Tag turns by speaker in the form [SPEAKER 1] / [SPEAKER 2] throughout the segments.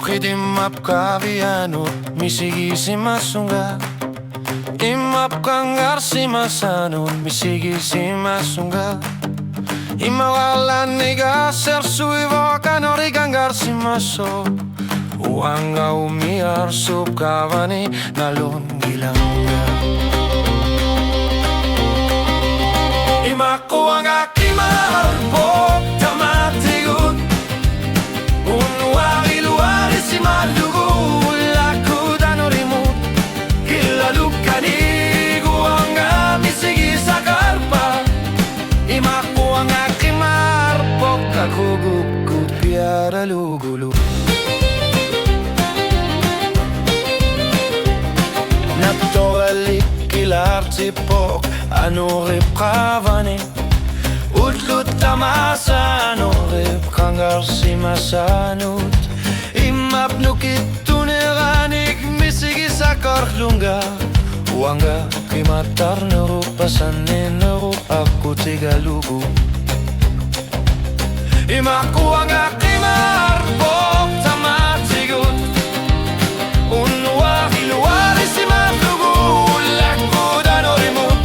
[SPEAKER 1] Okidimap kaviano misigisimasunga Imap kangarsimasano misigisimasunga Imawalaniga sersuivo kanorigangarsimaso Uanga umiar subkavani nalon gilanga Imakuanga kimarpo tamatigun Unwari luari simalugu Lakudanorimut Kilalukani guanga misigi sakarpa Imakuanga kimarpo kakugukut piara lugulu Naptoralik kilartipok Ano ripkavani Utlut tamasa Ano ripkangarsimasanut Imapnukit tuneranik Misigi sakarlunga Uanga kimatar nerup Pasanin nerup Aku tigalugu Imakuanga kimarpok tamatigut Unwa hiluari simatlugu Lakudanorimut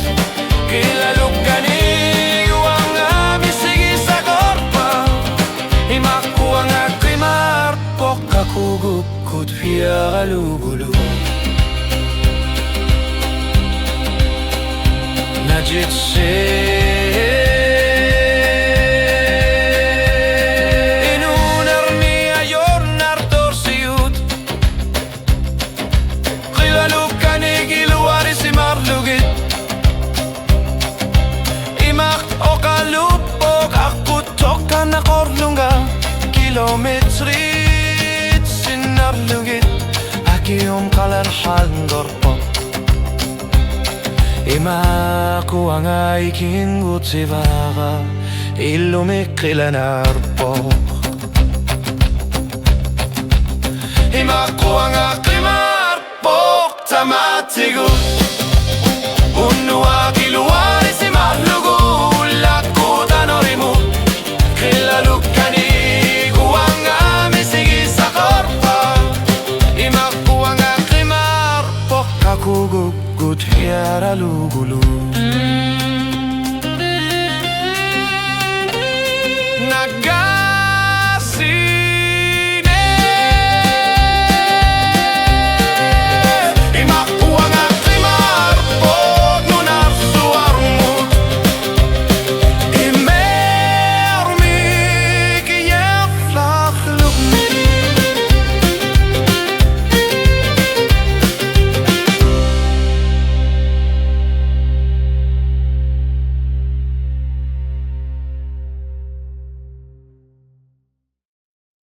[SPEAKER 1] Kilalukani Uanga misigi sakorpa Imakuanga kimarpok Kakugukut fiaralugulu Najitse Kilometrit sinarlugit Akium kalar hangorpo Imaku ang aiking utsivaga Ilumikilanarpo Imaku ang akimarpo Tamatigut Unwa kiluwari si mahlugu Lakudanorimut Kilalukani Kakugukut fiaralugulu Naga